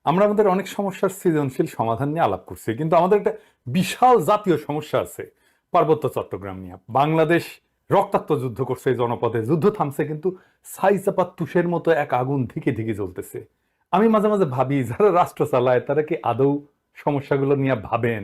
আমরা আমাদের অনেক সমস্যার সৃজনশীল সমাধান নিয়ে আলাপ করছি, কিন্তু আমাদের একটা বিশাল জাতীয় সমস্যা আছে পার্বত্য চট্টগ্রাম নিয়ে। বাংলাদেশ রক্তাক্ত যুদ্ধ করছে এই জনপদে, যুদ্ধ থামছে কিন্তু ছাই চাপা তুষের মতো এক আগুন ধিকে ধিকে জ্বলতেছে। আমি মাঝে মাঝে ভাবি, যারা রাষ্ট্র চালায় তারা কি আদৌ সমস্যাগুলো নিয়ে ভাবেন?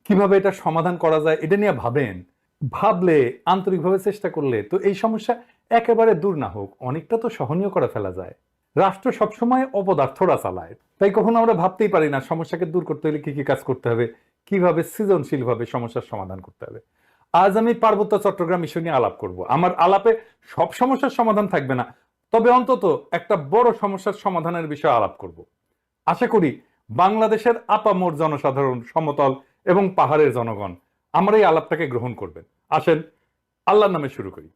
কিভাবে এটা সমাধান করা যায় এটা নিয়ে ভাবেন? ভাবলে, আন্তরিকভাবে চেষ্টা করলে তো এই সমস্যা একেবারে দূর না হোক, অনেকটা তো সহনীয় করে ফেলা যায়। রাষ্ট্র সবসময় অপদার্থরা চালায়, তাই কখনো আমরা ভাবতেই পারি না সমস্যাকে দূর করতে হলে কি কি কাজ করতে হবে, কিভাবে সৃজনশীল ভাবে সমস্যার সমাধান করতে হবে। আজ আমি পার্বত্য চট্টগ্রাম ইস্যু নিয়ে আলাপ করব। আমার আলাপে সব সমস্যার সমাধান থাকবে না, তবে অন্তত একটা বড় সমস্যার সমাধানের বিষয়ে আলাপ করব। আশা করি বাংলাদেশের আপামর জনসাধারণ, সমতল এবং পাহাড়ের জনগণ আমার এই আলাপটাকে গ্রহণ করবেন। আসেন আল্লাহর নামে শুরু করি।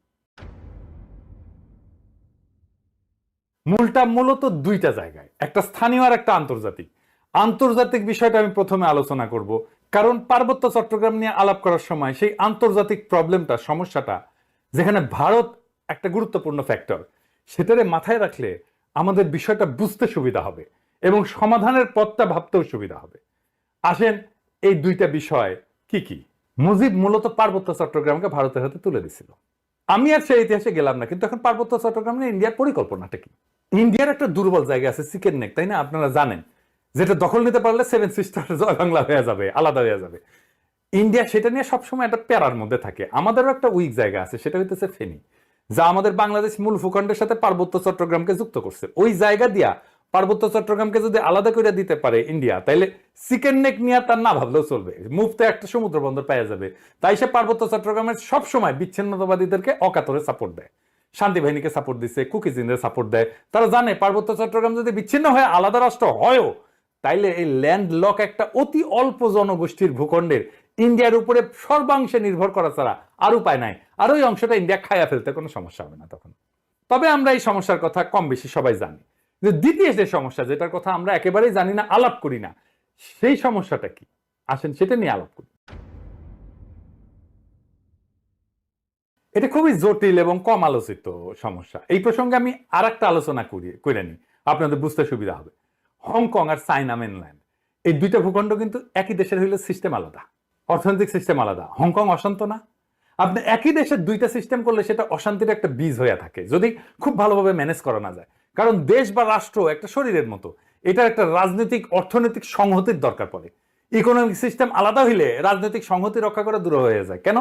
মূলটা মূলত দুইটা জায়গায়, একটা স্থানীয় আর একটা আন্তর্জাতিক। আন্তর্জাতিক বিষয়টা আমি প্রথমে আলোচনা করব, কারণ পার্বত্য চট্টগ্রাম নিয়ে আলাপ করার সময় সেই আন্তর্জাতিক প্রবলেমটা, সমস্যাটা, যেখানে ভারত একটা গুরুত্বপূর্ণ ফ্যাক্টর, সেটারে মাথায় রাখলে আমাদের বিষয়টা বুঝতে সুবিধা হবে এবং সমাধানের পথটা ভাবতেও সুবিধা হবে। আসেন এই দুইটা বিষয় কি কি। মুজিব মূলত পার্বত্য চট্টগ্রামকে ভারতের হাতে তুলে দিছিল। আমি আর সেই ইতিহাসে গেলাম না, কিন্তু এখন পার্বত্য চট্টগ্রাম নিয়ে ইন্ডিয়ার পরিকল্পনাটা কি? ইন্ডিয়ার একটা দুর্বল জায়গা আছে, চিকেন নেক, তাই না? আপনারা জানেন, যেটা দখল নিতে পারলে সেভেন সিস্টার জয় বাংলা হয়ে যাবে, আলাদা হয়ে যাবে। ইন্ডিয়া সেটা নিয়ে সবসময় একটা প্যারার মধ্যে থাকে। আমাদেরও একটা উইক জায়গা আছে, সেটা হইতেছে ফেনী, যা আমাদের বাংলাদেশ মূল ভূখণ্ডের সাথে পার্বত্য চট্টগ্রামকে যুক্ত করছে। ওই জায়গা দিয়া পার্বত্য চট্টগ্রামকে যদি আলাদা করে দিতে পারে ইন্ডিয়া, তাইলে চিকেন নেক নিয়ে তার না ভাবলেও চলবে, মুফতে একটা সমুদ্র বন্দর পাওয়া যাবে। তাই সে পার্বত্য চট্টগ্রামের সবসময় বিচ্ছিন্নতাবাদীদেরকে অকাতরে সাপোর্ট দেয়। শান্তি বাহিনীকে সাপোর্ট দিচ্ছে, কুকিজিনদের সাপোর্ট দেয়। তারা জানে পার্বত্য চট্টগ্রাম যদি বিচ্ছিন্ন হয়ে আলাদা রাষ্ট্র হয়ও, তাইলে এই ল্যান্ড লক একটা অতি অল্প জনগোষ্ঠীর ভূখণ্ডের ইন্ডিয়ার উপরে সর্বাংশে নির্ভর করা ছাড়া আর উপায় নাই। আর ওই অংশটা ইন্ডিয়া খাইয়া ফেলতে কোনো সমস্যা হবে না তখন। তবে আমরা এই সমস্যার কথা কম বেশি সবাই জানি। যে দ্বিতীয় যে সমস্যা, যেটার কথা আমরা একেবারেই জানি না, আলাপ করি না, সেই সমস্যাটা কি? আসেন সেটা নিয়ে আলাপ করি। এটা খুবই জটিল এবং কম আলোচিত সমস্যা। এই প্রসঙ্গে আমি আর একটা আলোচনা করে নিই, আপনাদের বুঝতে সুবিধা হবে। হংকং আর চায়না মেনল্যান্ড, এই দুইটা ভূখণ্ড কিন্তু একই দেশের হইলে সিস্টেম আলাদা, অর্থনৈতিক সিস্টেম আলাদা। হংকং অশান্ত না? আপনি একই দেশের দুইটা সিস্টেম করলে সেটা অশান্তির একটা বীজ হয়ে থাকে, যদি খুব ভালোভাবে ম্যানেজ করা না যায়। কারণ দেশ বা রাষ্ট্র একটা শরীরের মতো, এটার একটা রাজনৈতিক অর্থনৈতিক সংহতির দরকার পড়ে। ইকোনমিক সিস্টেম আলাদা হইলে রাজনৈতিক সংহতি রক্ষা করা দূর হয়ে যায়। কেন?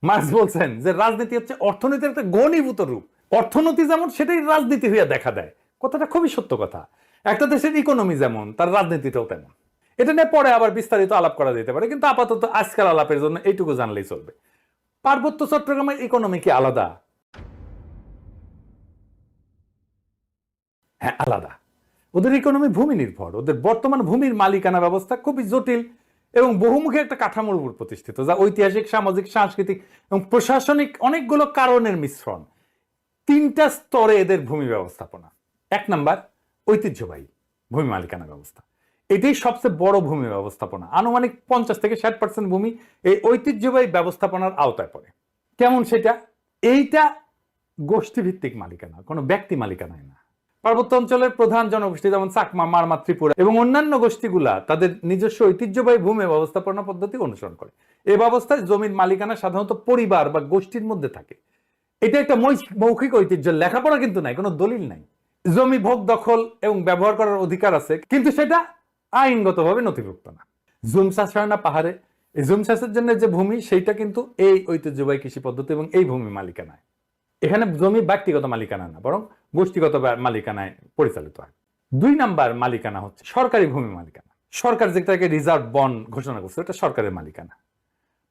মার্কস বলছেন যে রাজনীতি হচ্ছে অর্থনীতির একটা ঘনীভূত রূপ। অর্থনীতি যেমন, সেটাই রাজনীতি হইয়া দেখা দেয়। কথাটা খুবই সত্য কথা। একটা দেশের ইকোনমি যেমন, তার রাজনীতিটাও তেমন। এটা নিয়ে পরে আবার বিস্তারিত আলাপ করা যেতে পারে, কিন্তু আপাতত আজকাল আলাপের জন্য এইটুকু জানলেই চলবে। পার্বত্য চট্টগ্রামের ইকোনমি কি আলাদা? হ্যাঁ, আলাদা। ওদের ইকোনমি ভূমি নির্ভর। ওদের বর্তমান ভূমির মালিকানা ব্যবস্থা খুবই জটিল এবং বহুমুখী একটা কাঠামোর উপর প্রতিষ্ঠিত, যা ঐতিহাসিক, সামাজিক, সাংস্কৃতিক এবং প্রশাসনিক অনেকগুলো কারণের মিশ্রণ। তিনটা স্তরে এদের ভূমি ব্যবস্থাপনা। এক নাম্বার, ঐতিহ্যবাহী ভূমি মালিকানা ব্যবস্থা। এটাই সবচেয়ে বড় ভূমি ব্যবস্থাপনা। আনুমানিক 50 থেকে 60% ভূমি এই ঐতিহ্যবাহী ব্যবস্থাপনার আওতায় পড়ে। কেমন সেটা? এইটা গোষ্ঠীভিত্তিক মালিকানা, কোনো ব্যক্তি মালিকানায় না। পার্বত্য অঞ্চলের প্রধান জনগোষ্ঠী যেমন চাকমা, মারমা, ত্রিপুরা এবং অন্যান্য গোষ্ঠীগুলা তাদের নিজস্ব ঐতিহ্যবাহী ভূমি ব্যবস্থাপনা পদ্ধতি অনুসরণ করে। এই ব্যবস্থায় জমির মালিকানা সাধারণত পরিবার বা গোষ্ঠীর মধ্যে থাকে। এটা একটা মৌখিক ঐতিহ্য, লেখাপড়া কিন্তু নাই, কোনো দলিল নাই। জমি ভোগ, দখল এবং ব্যবহার করার অধিকার আছে, কিন্তু সেটা আইনগতভাবে নথিভুক্ত না। জুম চাষ হয় না পাহাড়ে, এই জুম চাষের জন্য যে ভূমি, সেইটা কিন্তু এই ঐতিহ্যবাহী কৃষি পদ্ধতি এবং এই ভূমি মালিকানায়। এখানে জমি ব্যক্তিগত মালিকানা না, বরং গোষ্ঠীগত মালিকানায় পরিচালিত হয়। দুই নাম্বার মালিকানা হচ্ছে সরকারি ভূমি মালিকানা। সরকার যেটাকে রিজার্ভ বন ঘোষণা করছে, এটা সরকারের মালিকানা।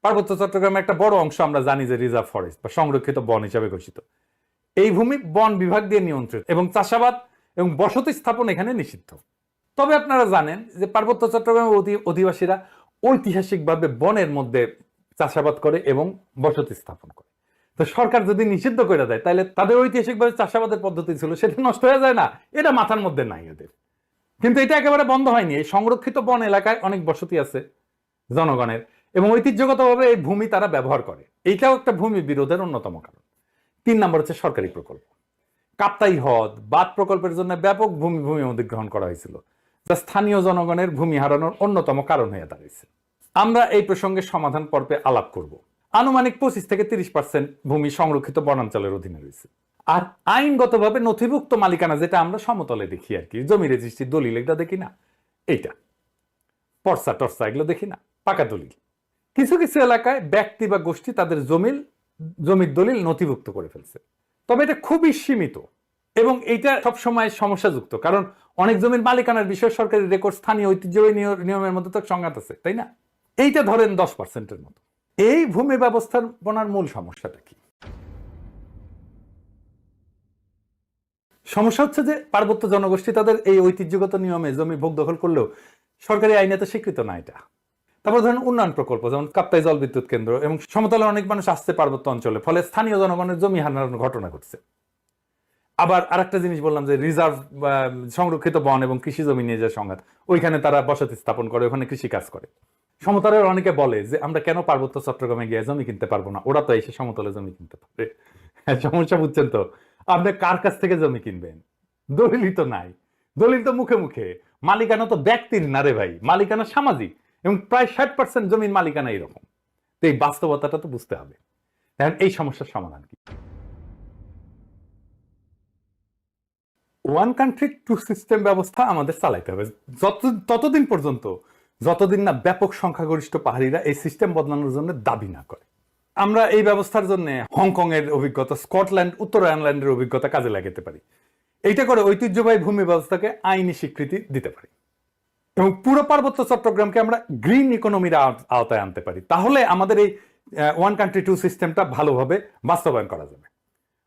পার্বত্য চট্টগ্রামে একটা বড় অংশ আমরা জানি যে রিজার্ভ ফরেস্ট বা সংরক্ষিত বন হিসাবে ঘোষিত। এই ভূমি বন বিভাগ দিয়ে নিয়ন্ত্রিত এবং চাষাবাদ এবং বসতি স্থাপন এখানে নিষিদ্ধ। তবে আপনারা জানেন যে পার্বত্য চট্টগ্রামের অধিবাসীরা ঐতিহাসিকভাবে বনের মধ্যে চাষাবাদ করে এবং বসতি স্থাপন করে। তো সরকার যদি নিষিদ্ধ করে দেয়, তাহলে তাদের ঐতিহাসিকভাবে চাষাবাদের পদ্ধতি ছিল, সেটা নষ্ট হয়ে যায় না? এটা মাথার মধ্যে নাই এদের। কিন্তু এটা একেবারে বন্ধ হয়নি। এই সংরক্ষিত বন এলাকায় অনেক বসতি আছে জনগণের, এবং ঐতিহ্যগতভাবে এই ভূমি তারা ব্যবহার করে। এইটাও একটা ভূমি বিরোধের অন্যতম কারণ। তিন নম্বর হচ্ছে সরকারি প্রকল্প। কাপ্তাই হ্রদ, বাঁধ প্রকল্পের জন্য ব্যাপক ভূমি অধিগ্রহণ করা হয়েছিল, যা স্থানীয় জনগণের ভূমি হারানোর অন্যতম কারণ হয়ে দাঁড়িয়েছে। আমরা এই প্রসঙ্গে সমাধান পর্বে আলাপ করব। আনুমানিক 25 থেকে 30% ভূমি সংরক্ষিত বনাঞ্চলের অধীনে রয়েছে। আর আইনগতভাবে নথিভুক্ত মালিকানা, যেটা আমরা সমতলে দেখি আর কি, জমি রেজিস্ট্রি দলিল, এটা দেখি না, এইটা পর্সা টর্সা এগুলো দেখি না, পাকা দলিল। কিছু কিছু এলাকায় ব্যক্তি বা গোষ্ঠী তাদের জমির দলিল নথিভুক্ত করে ফেলছে, তবে এটা খুবই সীমিত এবং এটা সবসময় সমস্যাযুক্ত, কারণ অনেক জমির মালিকানার বিষয়ে সরকারি রেকর্ড স্থানীয় ঐতিহ্যবাহী নিয়মের মধ্যে তো সংঘাত আছে, তাই না? এইটা ধরেন 10%-এর মতো। এই ভূমি ব্যবস্থাপনার মূল সমস্যাটা কি? সমস্যা হচ্ছে যে পার্বত্য জনগোষ্ঠী তাদের এই ঐতিহ্যগত নিয়মে জমি ভোগ দখল করলেও সরকারি আইনে তো স্বীকৃত না এটা। তারপর ধরেন উন্নয়ন প্রকল্প, যেমন কাপ্তাই জল বিদ্যুৎ কেন্দ্র, এবং সমতলে অনেক মানুষ আসছে পার্বত্য অঞ্চলে, ফলে স্থানীয় জনগণের জমি হারানোর ঘটনা ঘটছে। আবার আরেকটা জিনিস বললাম যে রিজার্ভ সংরক্ষিত বন এবং কৃষি জমি নিয়ে যে সংঘাত, ওইখানে তারা বসতি স্থাপন করে, ওখানে কৃষি কাজ করে। সমতলের অনেকে বলে যে আমরা কেন পার্বত্য চট্টগ্রামে গিয়ে জমি কিনতে পারবো না, ওরা তো এসে সমতলে জমি কিনতে পারবে। সমস্যা বুঝছেন তো? আপনি কার কাছ থেকে জমি কিনবেন? দলিলই তো নাই। দলিল তো মুখে মুখে। মালিকানা তো ব্যক্তির না রে ভাই, মালিকানা সামাজিক, এবং প্রায় 60% জমির মালিকানা এরকম। তো এই বাস্তবতাটা তো বুঝতে হবে। এখন এই সমস্যার সমাধান কি? ওয়ান কান্ট্রি টু সিস্টেম ব্যবস্থা আমাদের চালাইতে হবে ততদিন পর্যন্ত যতদিন না ব্যাপক সংখ্যাগরিষ্ঠ পাহাড়িরা এই সিস্টেম বদলানোর জন্য দাবি না করে। আমরা এই ব্যবস্থার জন্য হংকং এর অভিজ্ঞতা, স্কটল্যান্ড, উত্তর আয়ারল্যান্ডের অভিজ্ঞতা কাজে লাগাতে পারি। এইটা করে ঐতিহ্যবাহী ভূমি ব্যবস্থাকে আইনি স্বীকৃতি দিতে পারি এবং পুরো পার্বত্য চট্টগ্রামকে আমরা গ্রিন ইকোনমির আওতায় আনতে পারি। তাহলে আমাদের এই ওয়ান কান্ট্রি টু সিস্টেমটা ভালোভাবে বাস্তবায়ন করা যাবে।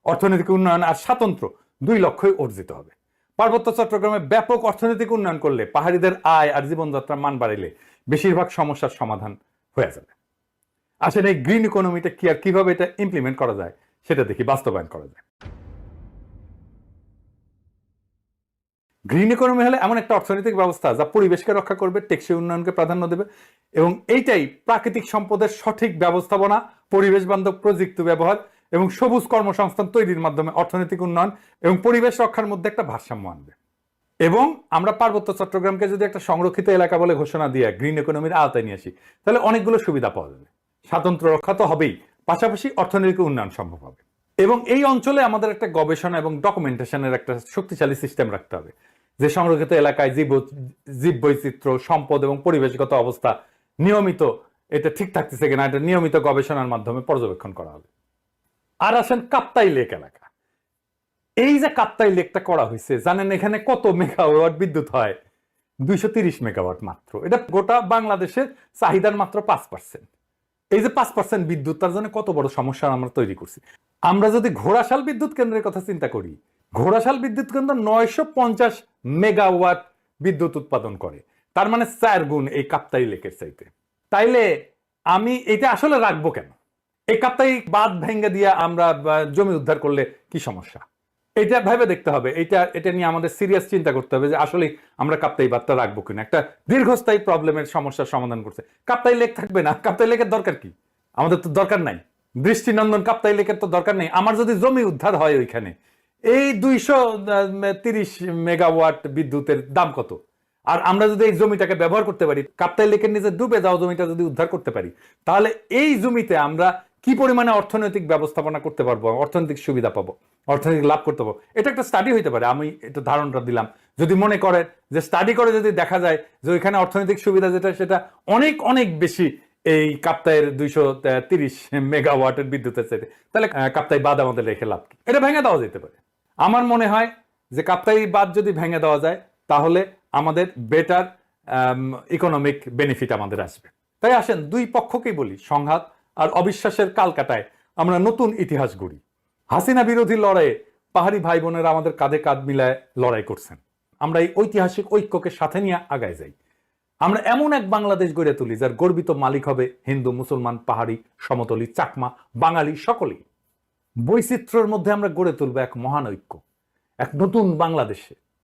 অর্থনৈতিক উন্নয়ন আর স্বাতন্ত্র্য 2 লক্ষ্যই অর্জিত হবে। পার্বত্য চট্টগ্রামে ব্যাপক অর্থনৈতিক উন্নয়ন করলে, পাহাড়িদের আয় আর জীবনযাত্রার মান বাড়াইলে বেশিরভাগ সমস্যার সমাধান হয়ে যাবে। আসলে এই গ্রিন ইকোনমিটা কি আর কিভাবে এটা ইমপ্লিমেন্ট করা যায় সেটা দেখি, বাস্তবায়ন করা যায়। গ্রিন ইকোনমি হলে এমন একটা অর্থনৈতিক ব্যবস্থা যা পরিবেশকে রক্ষা করবে, টেকসই উন্নয়নকে প্রাধান্য দেবে, এবং এইটাই প্রাকৃতিক সম্পদের সঠিক ব্যবস্থাপনা, পরিবেশ বান্ধব প্রযুক্তি ব্যবহার এবং সবুজ কর্মসংস্থান তৈরির মাধ্যমে অর্থনৈতিক উন্নয়ন এবং পরিবেশ রক্ষার মধ্যে একটা ভারসাম্য আনবে। এবং আমরা পার্বত্য চট্টগ্রামকে যদি একটা সংরক্ষিত এলাকা বলে ঘোষণা দিয়ে গ্রিন ইকোনমির আওতায় নিয়ে আসি, তাহলে অনেকগুলো সুবিধা পাওয়া যাবে। স্বাতন্ত্র্য রক্ষা তো হবেই, পাশাপাশি অর্থনৈতিক উন্নয়ন সম্ভব হবে। এবং এই অঞ্চলে আমাদের একটা গবেষণা এবং ডকুমেন্টেশনের একটা শক্তিশালী সিস্টেম রাখতে হবে, যে সংরক্ষিত এলাকায় জীব বৈচিত্র্য, সম্পদ এবং পরিবেশগত অবস্থা নিয়মিত এটা ঠিক থাকতেছে কিনা, এটা নিয়মিত গবেষণার মাধ্যমে পর্যবেক্ষণ করা হবে। আর আসেন কাপ্তাই লেক এলাকা। এই যে কাপ্তাই লেকটা করা হয়েছে, জানেন এখানে কত মেগাওয়াট বিদ্যুৎ হয়? 230 মেগাওয়াট মাত্র। এটা গোটা বাংলাদেশের চাহিদার মাত্র 5%। এই যে 5% বিদ্যুৎ, তার জন্য কত বড় সমস্যা আমরা তৈরি করছি। আমরা যদি ঘোড়াশাল বিদ্যুৎ কেন্দ্রের কথা চিন্তা করি, ঘোড়াশাল বিদ্যুৎ কেন্দ্র 950 মেগাওয়াট বিদ্যুৎ উৎপাদন করে, তার মানে 4 গুণ এই কাপ্তাই লেকের চাইতে। তাইলে আমি এটা আসলে রাখবো কেন? এই কাপ্তাই বাঁধ ভেঙে দিয়ে আমরা জমি উদ্ধার করলে কি সমস্যা? এটা ভেবে দেখতে হবে। এটা নিয়ে আমাদের সিরিয়াস চিন্তা করতে হবে যে আসলে আমরা কাপ্তাই বাঁধটা রাখবো কিনা। একটা দীর্ঘস্থায়ী প্রবলেমের সমস্যার সমাধান করছে। কাপ্তাই লেক থাকবে না, কাপ্তাই লেকের দরকার কি? আমাদের তো দরকার নাই। দৃষ্টিনন্দন কাপ্তাই লেকের তো দরকার নেই। আমার যদি জমি উদ্ধার হয় ওইখানে, এই 230 মেগাওয়াট বিদ্যুতের দাম কত? আর আমরা যদি এই জমিটাকে ব্যবহার করতে পারি, কাপ্তাই লেকের নিচে ডুবে যাওয়া জমিটা যদি উদ্ধার করতে পারি, তাহলে এই জমিতে আমরা কি পরিমাণে অর্থনৈতিক ব্যবস্থাপনা করতে পারবো, অর্থনৈতিক সুবিধা পাবো, অর্থনৈতিক লাভ করতে পারবো। এটা একটা স্টাডি হইতে পারে। আমি একটু ধারণাটা দিলাম। যদি মনে করেন যে স্টাডি করে যদি দেখা যায় যে ওইখানে অর্থনৈতিক সুবিধা যেটা, সেটা অনেক অনেক বেশি এই কাপ্তাইয়ের 230 মেগাওয়াটের বিদ্যুতের চাইতে, তাহলে কাপ্তাই বাঁধ আমাদের রেখে লাভ কি? এটা ভেঙে দেওয়া যেতে পারে। আমার মনে হয় যে কাপ্তাই বাঁধ যদি ভেঙে দেওয়া যায়, তাহলে আমাদের বেটার ইকোনমিক বেনিফিট আমাদের আসবে। তাই আসেন দুই পক্ষকেই বলি, সংঘাত আর অবিশ্বাসের কালকাটায় আমরা নতুন ইতিহাস গড়ি। হাসিনা বিরোধী লড়াইয়ে পাহাড়ি ভাই বোনেরা আমাদের কাঁধে কাঁধ মিলায় লড়াই করছেন। আমরা এই ঐতিহাসিক ঐক্যকে সাথে নিয়ে আগায় যাই। আমরা এমন এক বাংলাদেশ গড়ে তুলি যার গর্বিত মালিক হবে হিন্দু, মুসলমান, পাহাড়ি, সমতলী, চাকমা, বাঙালি সকলেই। বৈচিত্র্যের মধ্যে আমরা গড়ে তুলব এক মহান ঐক্য, এক নতুন বাংলাদেশে।